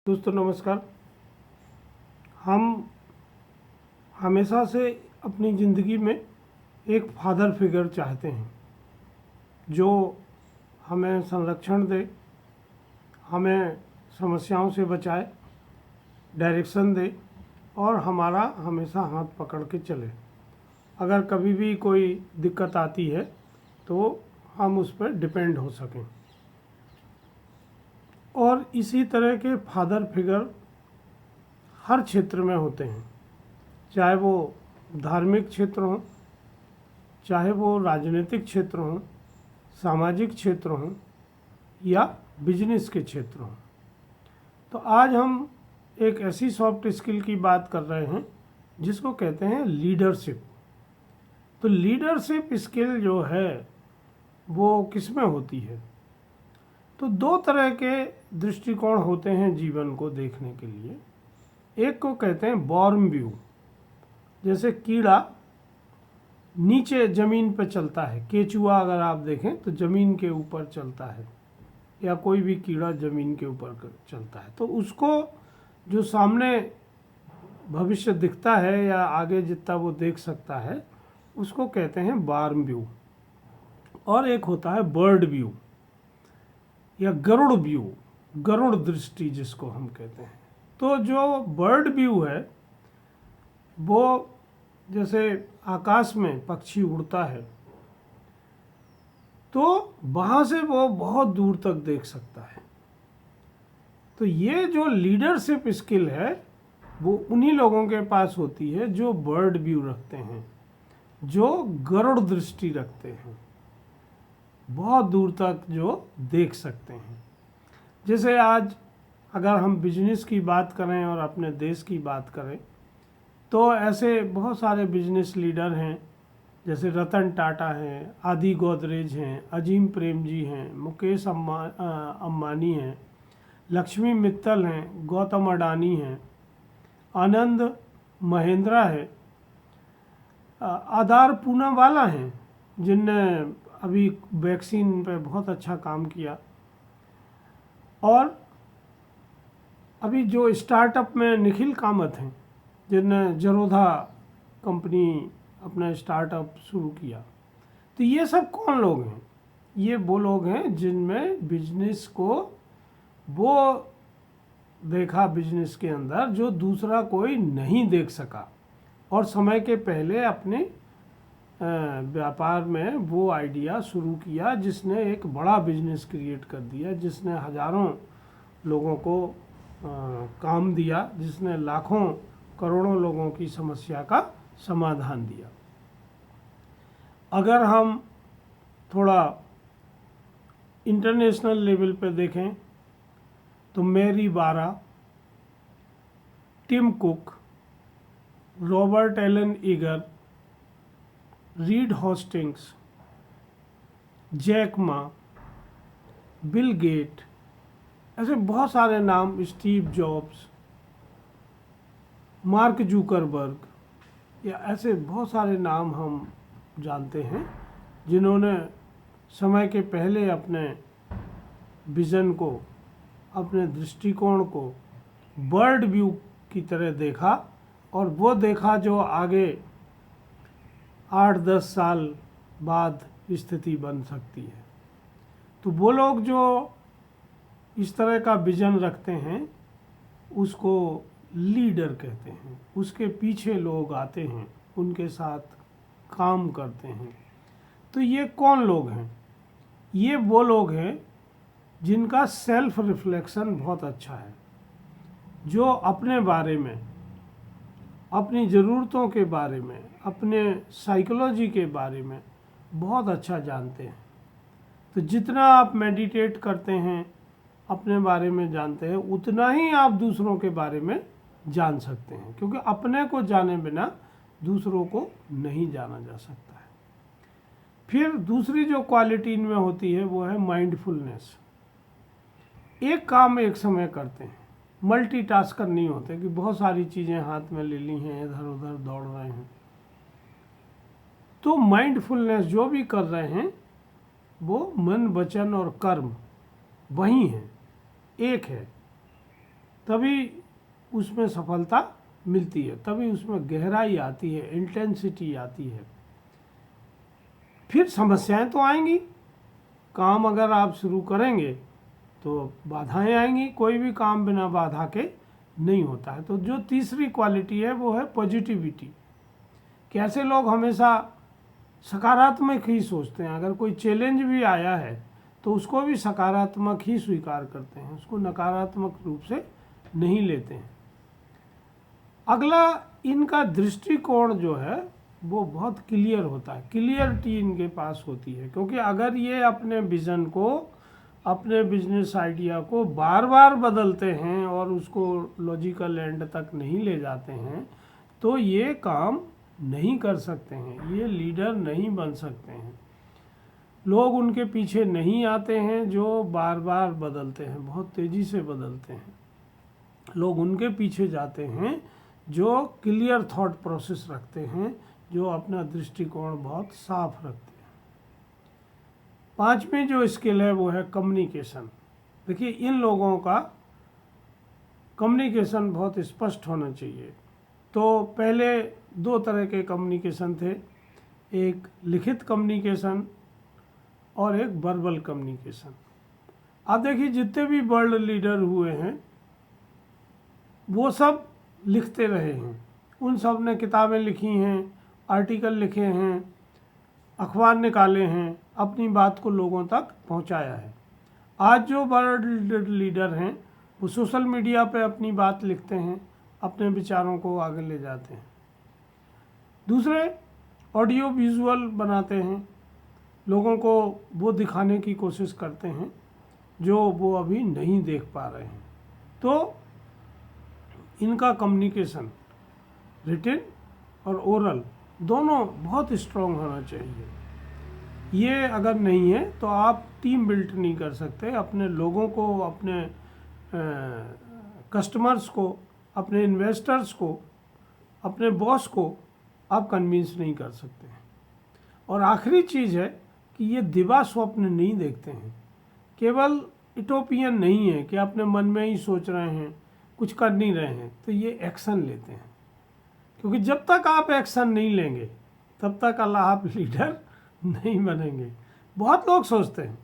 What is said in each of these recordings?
दोस्तों नमस्कार। हम हमेशा से अपनी ज़िंदगी में एक फादर फिगर चाहते हैं जो हमें संरक्षण दे, हमें समस्याओं से बचाए, डायरेक्शन दे और हमारा हमेशा हाथ पकड़ के चले। अगर कभी भी कोई दिक्कत आती है तो हम उस पर डिपेंड हो सकें। और इसी तरह के फादर फिगर हर क्षेत्र में होते हैं, चाहे वो धार्मिक क्षेत्र हो, चाहे वो राजनीतिक क्षेत्र हो, सामाजिक क्षेत्र हो या बिजनेस के क्षेत्र हो। तो आज हम एक ऐसी सॉफ्ट स्किल की बात कर रहे हैं जिसको कहते हैं लीडरशिप। तो लीडरशिप स्किल जो है वो किस में होती है? तो दो तरह के दृष्टिकोण होते हैं जीवन को देखने के लिए। एक को कहते हैं बॉर्म व्यू, जैसे कीड़ा नीचे ज़मीन पर चलता है, केचुआ अगर आप देखें तो ज़मीन के ऊपर चलता है, या कोई भी कीड़ा ज़मीन के ऊपर चलता है, तो उसको जो सामने भविष्य दिखता है या आगे जितना वो देख सकता है उसको कहते हैं बॉर्म व्यू। और एक होता है बर्ड व्यू या गरुड़ व्यू, गरुड़ दृष्टि जिसको हम कहते हैं। तो जो बर्ड व्यू है वो जैसे आकाश में पक्षी उड़ता है तो वहाँ से वो बहुत दूर तक देख सकता है। तो ये जो लीडरशिप स्किल है वो उन्हीं लोगों के पास होती है जो बर्ड व्यू रखते हैं, जो गरुड़ दृष्टि रखते हैं, बहुत दूर तक जो देख सकते हैं। जैसे आज अगर हम बिजनेस की बात करें और अपने देश की बात करें तो ऐसे बहुत सारे बिजनेस लीडर हैं, जैसे रतन टाटा हैं, आदि गोदरेज हैं, अजीम प्रेमजी हैं, मुकेश अंबानी हैं, लक्ष्मी मित्तल हैं, गौतम अडानी हैं, आनंद महिंद्रा है, आधार पूनावाला हैं जिनने अभी वैक्सीन पे बहुत अच्छा काम किया। और अभी जो स्टार्टअप में निखिल कामत हैं जिनने जरोधा कंपनी अपना स्टार्टअप शुरू किया। तो ये सब कौन लोग हैं? ये वो लोग हैं जिनमें बिजनेस को वो देखा बिजनेस के अंदर जो दूसरा कोई नहीं देख सका, और समय के पहले अपने व्यापार में वो आइडिया शुरू किया जिसने एक बड़ा बिजनेस क्रिएट कर दिया, जिसने हज़ारों लोगों को काम दिया, जिसने लाखों करोड़ों लोगों की समस्या का समाधान दिया। अगर हम थोड़ा इंटरनेशनल लेवल पे देखें तो Mary Barra, Tim Cook, Robert Allen Iger, Reed Hastings, Jack Ma, Bill Gates, ऐसे बहुत सारे नाम, स्टीव जॉब्स, मार्क जुकरबर्ग, या ऐसे बहुत सारे नाम हम जानते हैं जिन्होंने समय के पहले अपने विज़न को, अपने दृष्टिकोण को बर्ड व्यू की तरह देखा, और वो देखा जो आगे 8-10 साल बाद स्थिति बन सकती है। तो वो लोग जो इस तरह का विज़न रखते हैं उसको लीडर कहते हैं। उसके पीछे लोग आते हैं, उनके साथ काम करते हैं। तो ये कौन लोग हैं? ये वो लोग हैं जिनका सेल्फ रिफ्लेक्शन बहुत अच्छा है, जो अपने बारे में, अपनी ज़रूरतों के बारे में, अपने साइकोलॉजी के बारे में बहुत अच्छा जानते हैं। तो जितना आप मेडिटेट करते हैं, अपने बारे में जानते हैं, उतना ही आप दूसरों के बारे में जान सकते हैं, क्योंकि अपने को जाने बिना दूसरों को नहीं जाना जा सकता है। फिर दूसरी जो क्वालिटी इनमें होती है वो है माइंडफुलनेस। एक काम एक समय करते हैं, मल्टीटास्कर नहीं होते कि बहुत सारी चीज़ें हाथ में ले ली हैं, इधर उधर दौड़ रहे हैं। तो माइंडफुलनेस जो भी कर रहे हैं वो मन, वचन और कर्म वही हैं, एक है। तभी उसमें सफलता मिलती है, तभी उसमें गहराई आती है, इंटेंसिटी आती है। फिर समस्याएं तो आएंगी, काम अगर आप शुरू करेंगे तो बाधाएं आएंगी, कोई भी काम बिना बाधा के नहीं होता है। तो जो तीसरी क्वालिटी है वो है पॉजिटिविटी। कैसे लोग हमेशा सकारात्मक ही सोचते हैं, अगर कोई चैलेंज भी आया है तो उसको भी सकारात्मक ही स्वीकार करते हैं, उसको नकारात्मक रूप से नहीं लेते हैं। अगला, इनका दृष्टिकोण जो है वो बहुत क्लियर होता है, क्लियरिटी इनके पास होती है, क्योंकि अगर ये अपने विज़न को, अपने बिजनेस आइडिया को बार बार बदलते हैं और उसको लॉजिकल एंड तक नहीं ले जाते हैं तो ये काम नहीं कर सकते हैं, ये लीडर नहीं बन सकते हैं। लोग उनके पीछे नहीं आते हैं जो बार बार बदलते हैं, बहुत तेज़ी से बदलते हैं। लोग उनके पीछे जाते हैं जो क्लियर थॉट प्रोसेस रखते हैं, जो अपना दृष्टिकोण बहुत साफ रखते हैं। पांचवी जो स्किल है वो है कम्युनिकेशन। देखिए, इन लोगों का कम्युनिकेशन बहुत स्पष्ट होना चाहिए। तो पहले दो तरह के कम्युनिकेशन थे, एक लिखित कम्युनिकेशन और एक वर्बल कम्युनिकेशन। आप देखिए, जितने भी वर्ल्ड लीडर हुए हैं वो सब लिखते रहे हैं, उन सब ने किताबें लिखी हैं, आर्टिकल लिखे हैं, अखबार निकाले हैं, अपनी बात को लोगों तक पहुंचाया है। आज जो वर्ल्ड लीडर हैं वो सोशल मीडिया पे अपनी बात लिखते हैं, अपने विचारों को आगे ले जाते हैं। दूसरे ऑडियो विजुअल बनाते हैं, लोगों को वो दिखाने की कोशिश करते हैं जो वो अभी नहीं देख पा रहे हैं। तो इनका कम्युनिकेशन रिटन और ओरल दोनों बहुत स्ट्रॉन्ग होना चाहिए। ये अगर नहीं है तो आप टीम बिल्ड नहीं कर सकते, अपने लोगों को, अपने कस्टमर्स को, अपने इन्वेस्टर्स को, अपने बॉस को आप कन्विंस नहीं कर सकते हैं। और आखिरी चीज़ है कि ये दिवा स्वप्न नहीं देखते हैं, केवल इटोपियन नहीं है कि अपने मन में ही सोच रहे हैं, कुछ कर नहीं रहे हैं, तो ये एक्शन लेते हैं। क्योंकि जब तक आप एक्शन नहीं लेंगे तब तक आप लीडर नहीं बनेंगे। बहुत लोग सोचते हैं,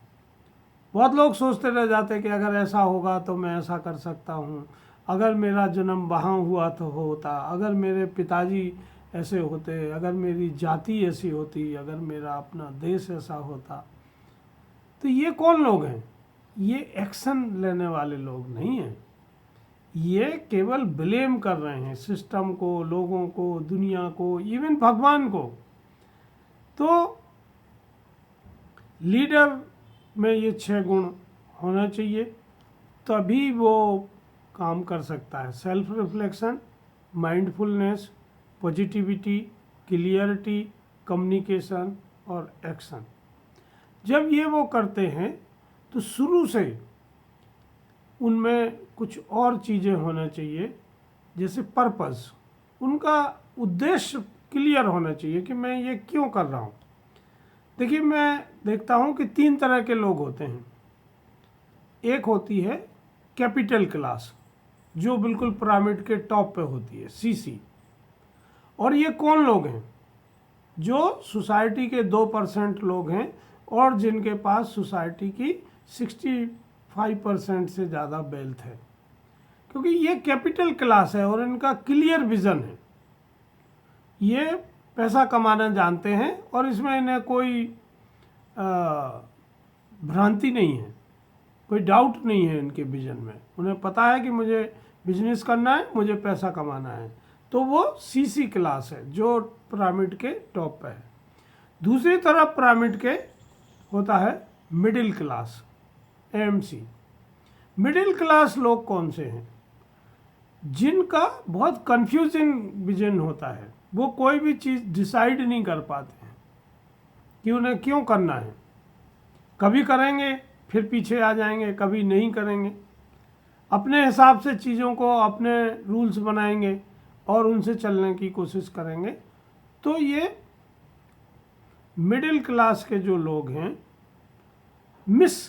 बहुत लोग सोचते रह जाते हैं कि अगर ऐसा होगा तो मैं ऐसा कर सकता हूँ, अगर मेरा जन्म वहाँ हुआ तो होता, अगर मेरे पिताजी ऐसे होते, अगर मेरी जाति ऐसी होती, अगर मेरा अपना देश ऐसा होता। तो ये कौन लोग हैं? ये एक्शन लेने वाले लोग नहीं हैं, ये केवल ब्लेम कर रहे हैं सिस्टम को, लोगों को, दुनिया को, इवन भगवान को। तो लीडर में ये 6 गुण होना चाहिए, तभी वो काम कर सकता है। Self reflection, mindfulness, positivity, clarity, communication और एक्शन। जब ये वो करते हैं तो शुरू से उनमें कुछ और चीज़ें होना चाहिए, जैसे पर्पस, उनका उद्देश्य क्लियर होना चाहिए कि मैं ये क्यों कर रहा हूँ। देखिए, मैं देखता हूँ कि 3 तरह के लोग होते हैं। एक होती है कैपिटल क्लास, जो बिल्कुल पिरामिड के टॉप पे होती है, सीसी। और ये कौन लोग हैं? जो सोसाइटी के 2% लोग हैं और जिनके पास सोसाइटी की 65% से ज़्यादा वेल्थ है, क्योंकि ये कैपिटल क्लास है और इनका क्लियर विज़न है। ये पैसा कमाना जानते हैं और इसमें इन्हें कोई भ्रांति नहीं है, कोई डाउट नहीं है इनके विजन में। उन्हें पता है कि मुझे बिजनेस करना है, मुझे पैसा कमाना है। तो वो सीसी क्लास है जो पिरामिड के टॉप पे है। दूसरी तरफ पिरामिड के होता है middle class, MC. Middle class लोग कौन से हैं? जिनका बहुत कंफ्यूजिंग विजन होता है, वो कोई भी चीज़ डिसाइड नहीं कर पाते हैं कि उन्हें क्यों करना है। कभी करेंगे फिर पीछे आ जाएंगे, कभी नहीं करेंगे, अपने हिसाब से चीज़ों को, अपने रूल्स बनाएंगे और उनसे चलने की कोशिश करेंगे। तो ये मिडिल क्लास के जो लोग हैं, मिस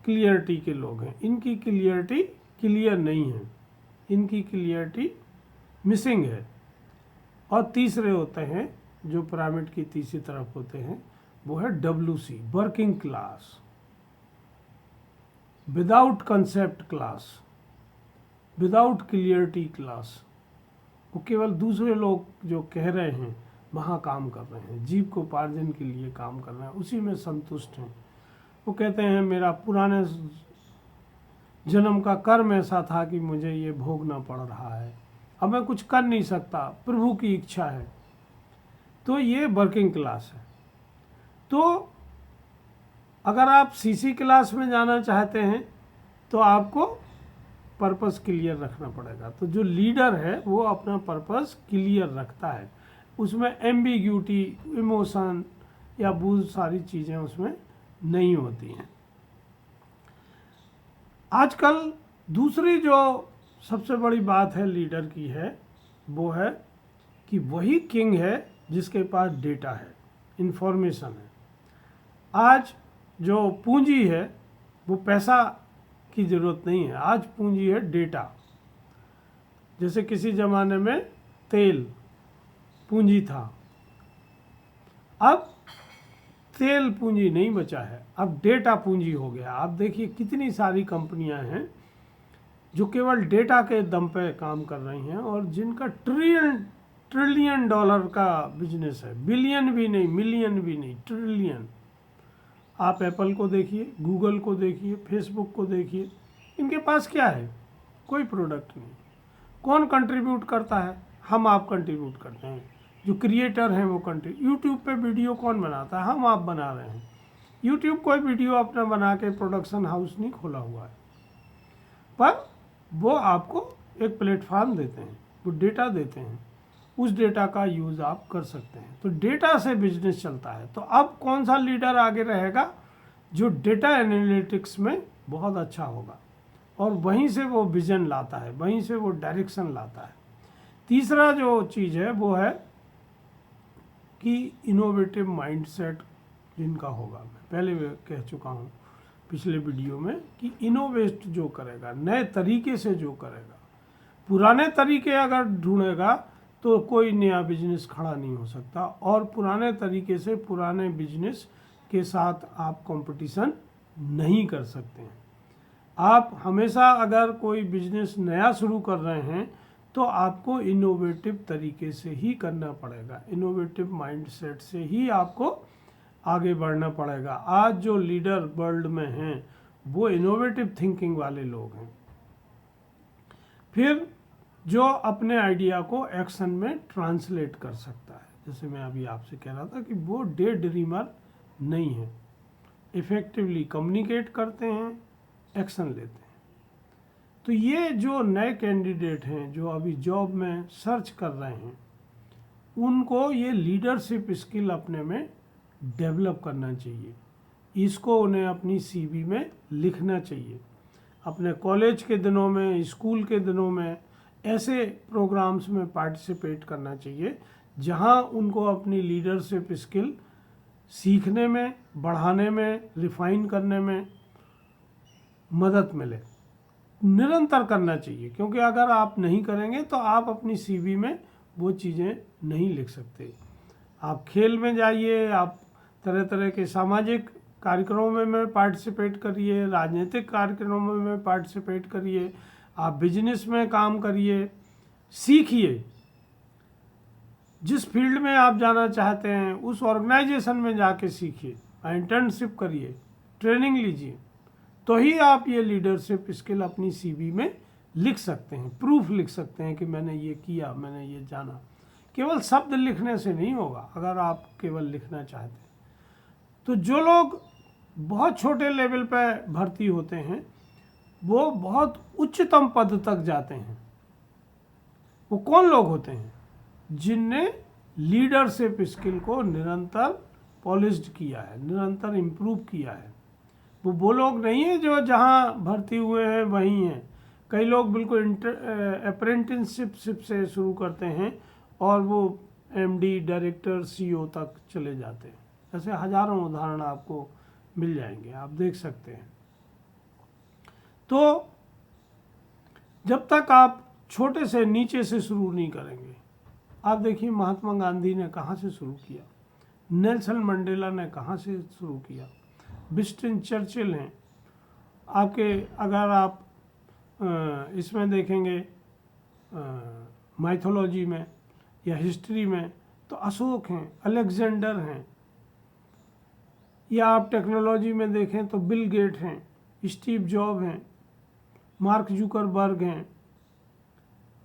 क्लियरिटी के लोग हैं। इनकी क्लियरिटी क्लियर नहीं है, इनकी क्लियरिटी मिसिंग है। और तीसरे होते हैं जो पिरामिड की तीसरी तरफ होते हैं, वो है WC, working class, without concept class, without clarity class. वो केवल दूसरे लोग जो कह रहे हैं वहाँ काम कर रहे हैं, जीविकोपार्जन के लिए काम कर रहे हैं, उसी में संतुष्ट हैं। वो कहते हैं मेरा पुराने जन्म का कर्म ऐसा था कि मुझे ये भोगना पड़ रहा है, अब मैं कुछ कर नहीं सकता, प्रभु की इच्छा है। तो ये वर्किंग क्लास है। तो अगर आप CC क्लास में जाना चाहते हैं तो आपको पर्पस क्लियर रखना पड़ेगा। तो जो लीडर है वो अपना पर्पस क्लियर रखता है, उसमें एम्बिग्यूटी, इमोशन या बहुत सारी चीज़ें उसमें नहीं होती हैं। आजकल दूसरी जो सबसे बड़ी बात है लीडर की है, वो है कि वही किंग है जिसके पास डेटा है, इंफॉर्मेशन है। आज जो पूंजी है वो पैसा की ज़रूरत नहीं है, आज पूंजी है डेटा। जैसे किसी ज़माने में तेल पूंजी था, अब तेल पूंजी नहीं बचा है, अब डेटा पूंजी हो गया। आप देखिए कितनी सारी कंपनियां हैं जो केवल डेटा के दम पे काम कर रही हैं और जिनका ट्रिलियन डॉलर का बिजनेस है, बिलियन भी नहीं, मिलियन भी नहीं, ट्रिलियन। आप एप्पल को देखिए, गूगल को देखिए, फेसबुक को देखिए, इनके पास क्या है? कोई प्रोडक्ट नहीं। कौन कंट्रीब्यूट करता है? हम आप कंट्रीब्यूट करते हैं, जो क्रिएटर हैं वो यूट्यूब पे वीडियो कौन बनाता है? हम आप बना रहे हैं। यूट्यूब कोई वीडियो अपना बना के प्रोडक्शन हाउस नहीं खोला हुआ है, पर वो आपको एक प्लेटफॉर्म देते हैं, वो डेटा देते हैं, उस डेटा का यूज़ आप कर सकते हैं। तो डेटा से बिजनेस चलता है। तो अब कौन सा लीडर आगे रहेगा? जो डेटा एनालिटिक्स में बहुत अच्छा होगा और वहीं से वो विजन लाता है, वहीं से वो डायरेक्शन लाता है। तीसरा जो चीज़ है वो है कि इनोवेटिव माइंडसेट जिनका होगा। मैं पहले भी कह चुका हूँ पिछले वीडियो में कि इनोवेट जो करेगा, नए तरीके से जो करेगा, पुराने तरीके अगर ढूंढेगा तो कोई नया बिजनेस खड़ा नहीं हो सकता, और पुराने तरीके से पुराने बिजनेस के साथ आप कंपटीशन नहीं कर सकते हैं। आप हमेशा अगर कोई बिजनेस नया शुरू कर रहे हैं तो आपको इनोवेटिव तरीके से ही करना पड़ेगा, इनोवेटिव माइंडसेट से ही आपको आगे बढ़ना पड़ेगा। आज जो लीडर वर्ल्ड में हैं वो इनोवेटिव थिंकिंग वाले लोग हैं। फिर जो अपने आइडिया को एक्शन में ट्रांसलेट कर सकता है, जैसे मैं अभी आपसे कह रहा था कि वो डे ड्रीमर नहीं है, इफेक्टिवली कम्युनिकेट करते हैं, एक्शन लेते हैं। तो ये जो नए कैंडिडेट हैं जो अभी जॉब में सर्च कर रहे हैं, उनको ये लीडरशिप स्किल अपने में डेवलप करना चाहिए। इसको उन्हें अपनी CV में लिखना चाहिए। अपने कॉलेज के दिनों में, स्कूल के दिनों में ऐसे प्रोग्राम्स में पार्टिसिपेट करना चाहिए जहां उनको अपनी लीडरशिप स्किल सीखने में, बढ़ाने में, रिफाइन करने में मदद मिले। निरंतर करना चाहिए, क्योंकि अगर आप नहीं करेंगे तो आप अपनी CV में वो चीज़ें नहीं लिख सकते। आप खेल में जाइए, आप तरह तरह के सामाजिक कार्यक्रमों में पार्टिसिपेट करिए, राजनीतिक कार्यक्रमों में पार्टिसिपेट करिए, आप बिजनेस में काम करिए, सीखिए। जिस फील्ड में आप जाना चाहते हैं उस ऑर्गेनाइजेशन में जाके सीखिए, इंटर्नशिप करिए, ट्रेनिंग लीजिए, तो ही आप ये लीडरशिप स्किल अपनी CV में लिख सकते हैं, प्रूफ लिख सकते हैं कि मैंने ये किया, मैंने ये जाना। केवल शब्द लिखने से नहीं होगा अगर आप केवल लिखना चाहते हैं। तो जो लोग बहुत छोटे लेवल पर भर्ती होते हैं वो बहुत उच्चतम पद तक जाते हैं। वो कौन लोग होते हैं? जिनने लीडरशिप स्किल को निरंतर पॉलिश्ड किया है, निरंतर इम्प्रूव किया है। वो लोग नहीं है जो जहाँ भर्ती हुए हैं वहीं हैं। कई लोग बिल्कुल अप्रेंटिसशिप से शुरू करते हैं और वो MD, डायरेक्टर, CEO तक चले जाते हैं। ऐसे हजारों उदाहरण आपको मिल जाएंगे, आप देख सकते हैं। तो जब तक आप छोटे से नीचे से शुरू नहीं करेंगे। आप देखिए महात्मा गांधी ने कहाँ से शुरू किया, नेल्सन मंडेला ने कहाँ से शुरू किया, विंस्टन चर्चिल हैं आपके, अगर आप इसमें देखेंगे माइथोलॉजी में या हिस्ट्री में तो अशोक हैं, अलेक्जेंडर हैं, या आप टेक्नोलॉजी में देखें तो बिल गेट हैं, स्टीव जॉब हैं, मार्क जुकरबर्ग हैं।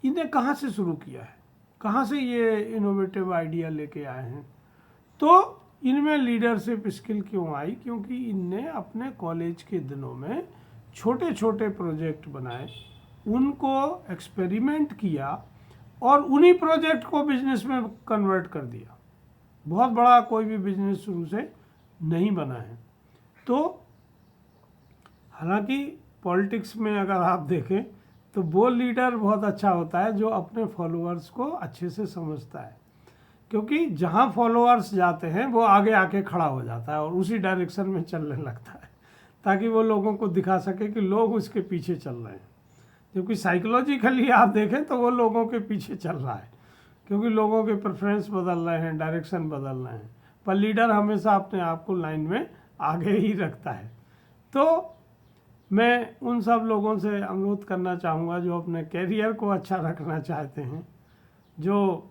इन्हें कहाँ से शुरू किया है, कहाँ से ये इनोवेटिव आइडिया लेके आए हैं? तो इनमें लीडरशिप स्किल क्यों आई? क्योंकि इनने अपने कॉलेज के दिनों में छोटे छोटे प्रोजेक्ट बनाए, उनको एक्सपेरिमेंट किया और उन्हीं प्रोजेक्ट को बिजनेस में कन्वर्ट कर दिया। बहुत बड़ा कोई भी बिजनेस शुरू से नहीं बना है। तो हालांकि पॉलिटिक्स में अगर आप देखें तो वो लीडर बहुत अच्छा होता है जो अपने फॉलोअर्स को अच्छे से समझता है, क्योंकि जहाँ फॉलोअर्स जाते हैं वो आगे आके खड़ा हो जाता है और उसी डायरेक्शन में चलने लगता है, ताकि वो लोगों को दिखा सके कि लोग उसके पीछे चल रहे हैं। क्योंकि साइकोलॉजिकली आप देखें तो वो लोगों के पीछे चल रहा है, क्योंकि लोगों के प्रेफरेंस बदल रहे हैं, डायरेक्शन बदल रहे हैं, पर लीडर हमेशा अपने आप को लाइन में आगे ही रखता है। तो मैं उन सब लोगों से अनुरोध करना चाहूँगा जो अपने कैरियर को अच्छा रखना चाहते हैं, जो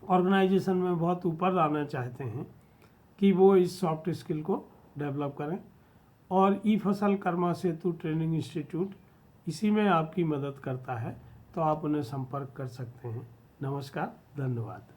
ऑर्गेनाइजेशन में बहुत ऊपर आना चाहते हैं, कि वो इस सॉफ्ट स्किल को डेवलप करें। और ई फसल कर्मा सेतु ट्रेनिंग इंस्टीट्यूट इसी में आपकी मदद करता है, तो आप उन्हें संपर्क कर सकते हैं। नमस्कार, धन्यवाद।